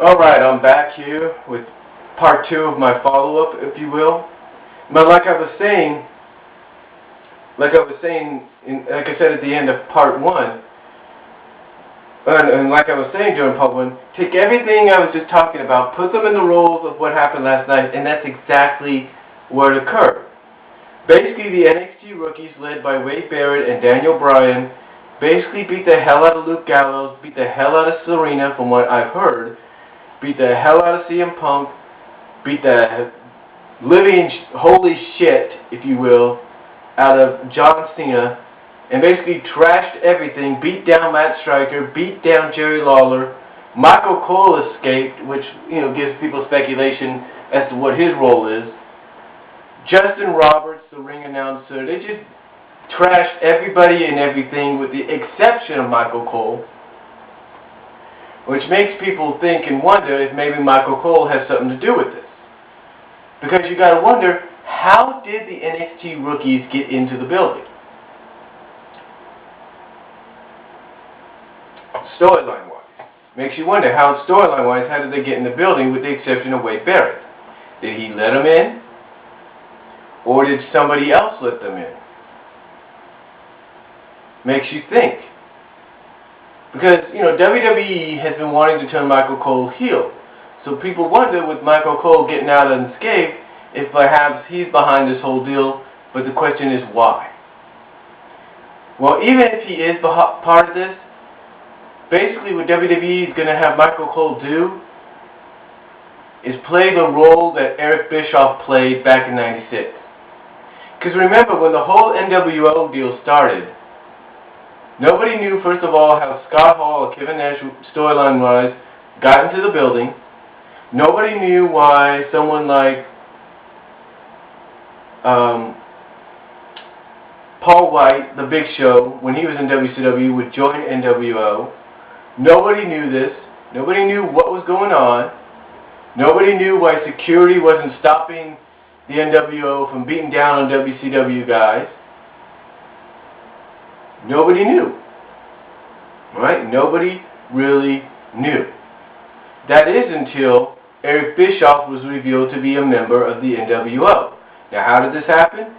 Alright, I'm back here with part 2 of my follow-up, if you will. But like I said at the end of part 1, and like I was saying during part 1, take everything I was just talking about, put them in the roles of what happened last night, and that's exactly what occurred. Basically, the NXT rookies, led by Wade Barrett and Daniel Bryan, basically beat the hell out of Luke Gallows, beat the hell out of Serena, from what I've heard, beat the hell out of CM Punk, beat the living holy shit, if you will, out of John Cena, and basically trashed everything, beat down Matt Striker, beat down Jerry Lawler. Michael Cole escaped, which, gives people speculation as to what his role is. Justin Roberts, the ring announcer, they just trashed everybody and everything with the exception of Michael Cole, which makes people think and wonder if maybe Michael Cole has something to do with this. Because you got to wonder, how did the NXT rookies get into the building? Storyline-wise. Makes you wonder, how storyline-wise, how did they get in the building with the exception of Wade Barrett? Did he let them in? Or did somebody else let them in? Makes you think. Because, WWE has been wanting to turn Michael Cole heel. So people wonder, with Michael Cole getting out unscathed, if perhaps he's behind this whole deal, but the question is why? Well, even if he is part of this, basically what WWE is going to have Michael Cole do is play the role that Eric Bischoff played back in '96. Because remember, when the whole NWO deal started, nobody knew, first of all, how Scott Hall or Kevin Nash storyline-wise got into the building. Nobody knew why someone like Paul White, the Big Show, when he was in WCW, would join NWO. Nobody knew this. Nobody knew what was going on. Nobody knew why security wasn't stopping the NWO from beating down on WCW guys. Nobody knew. Right? Nobody really knew. That is until Eric Bischoff was revealed to be a member of the NWO. Now, how did this happen?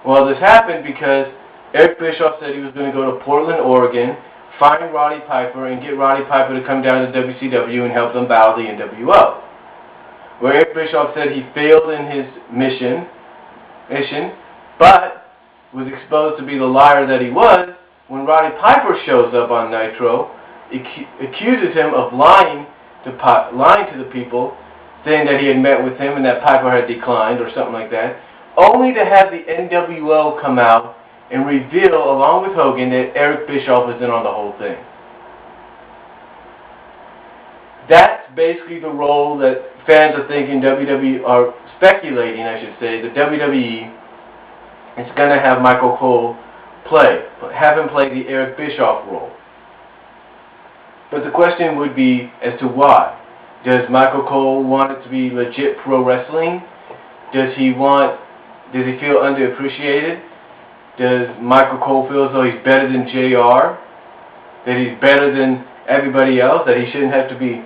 Well, this happened because Eric Bischoff said he was going to go to Portland, Oregon, find Roddy Piper, and get Roddy Piper to come down to WCW and help them battle the NWO. Where Eric Bischoff said he failed in his mission, but was exposed to be the liar that he was when Roddy Piper shows up on Nitro, accuses him of lying to the people, saying that he had met with him and that Piper had declined or something like that, only to have the NWO come out and reveal, along with Hogan, that Eric Bischoff was in on the whole thing. That's basically the role that fans are thinking WWE, are speculating, I should say, that WWE is going to have Michael Cole play, have him play the Eric Bischoff role. But the question would be as to why. Does Michael Cole want it to be legit pro wrestling? Does he feel underappreciated? Does Michael Cole feel as though he's better than JR? That he's better than everybody else? That he shouldn't have to be,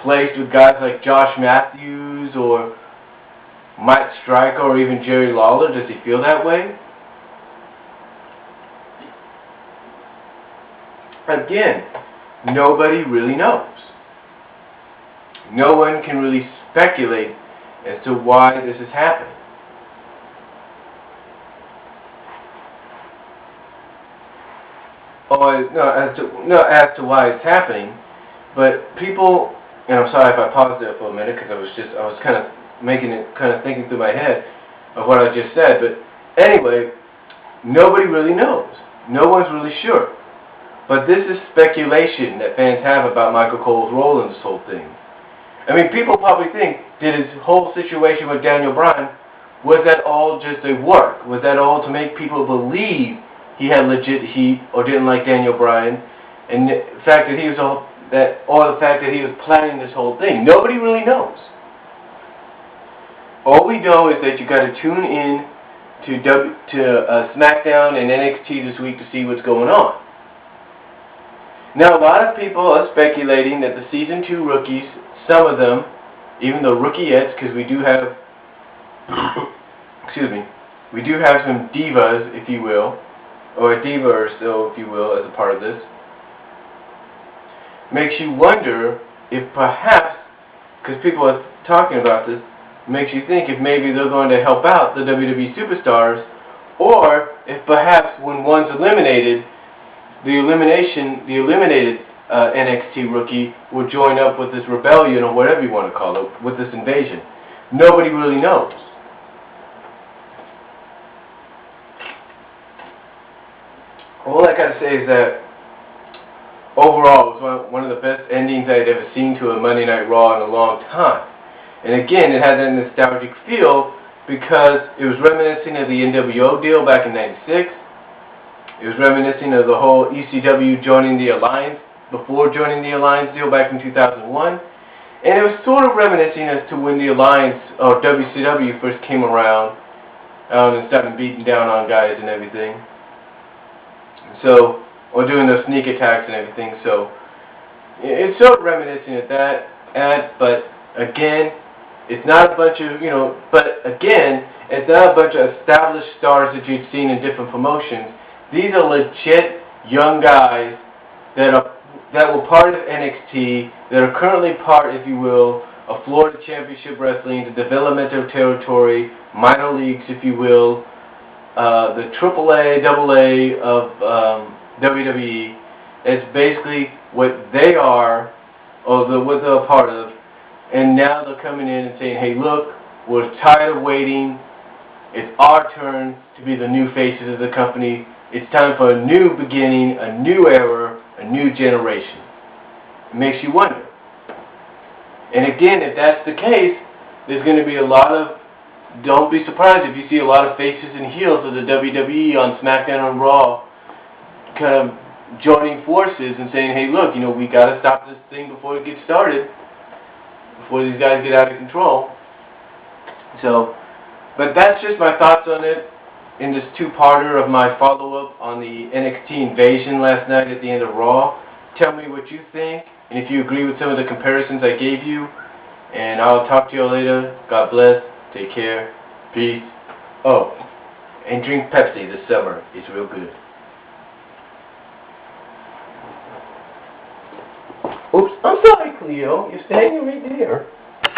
placed with guys like Josh Matthews or Matt Striker or even Jerry Lawler? Does he feel that way? Again, nobody really knows. No one can really speculate as to why this is happening. As to why it's happening, but people, and I'm sorry if I paused there for a minute because I was kind of thinking through my head of what I just said, but anyway, nobody really knows. No one's really sure. But this is speculation that fans have about Michael Cole's role in this whole thing. I mean, people probably think, did his whole situation with Daniel Bryan, was that all just a work? Was that all to make people believe he had legit heat or didn't like Daniel Bryan? And the fact that the fact that he was planning this whole thing. Nobody really knows. All we know is that you got to tune in to SmackDown and NXT this week to see what's going on. Now, a lot of people are speculating that the Season 2 rookies, some of them, even though rookiettes, because we do have, excuse me, we do have some divas, if you will, or a diva or so, if you will, as a part of this, makes you wonder if perhaps, because people are talking about this, makes you think if maybe they're going to help out the WWE superstars, or if perhaps when one's eliminated, the eliminated NXT rookie will join up with this rebellion, or whatever you want to call it, with this invasion. Nobody really knows. All I gotta say is that overall, it was one of the best endings I'd ever seen to a Monday Night Raw in a long time. And again, it had that nostalgic feel because it was reminiscing of the NWO deal back in '96. It was reminiscing of the whole ECW joining the Alliance, before joining the Alliance deal back in 2001. And it was sort of reminiscing as to when the Alliance, or WCW, first came around and started beating down on guys and everything. So, or doing those sneak attacks and everything. So, it's sort of reminiscing of that, but again, it's not a bunch of, it's not a bunch of established stars that you've seen in different promotions. These are legit young guys that were part of NXT, that are currently part, if you will, of Florida Championship Wrestling, the developmental territory, minor leagues, if you will, the AAA, AA of WWE. It's basically what they are, or what they're a part of, and now they're coming in and saying, hey, look, we're tired of waiting. It's our turn to be the new faces of the company. It's time for a new beginning, a new era, a new generation. It makes you wonder. And again, if that's the case, there's going to be a lot of, don't be surprised if you see a lot of faces and heels of the WWE on SmackDown and Raw kind of joining forces and saying, hey, look, we got to stop this thing before it gets started, before these guys get out of control. So, but that's just my thoughts on it in this two-parter of my follow-up on the NXT invasion last night at the end of Raw. Tell me what you think, and if you agree with some of the comparisons I gave you, and I'll talk to you all later. God bless. Take care. Peace. Oh, and drink Pepsi this summer. It's real good. Oops, I'm sorry, Cleo. You're standing right there.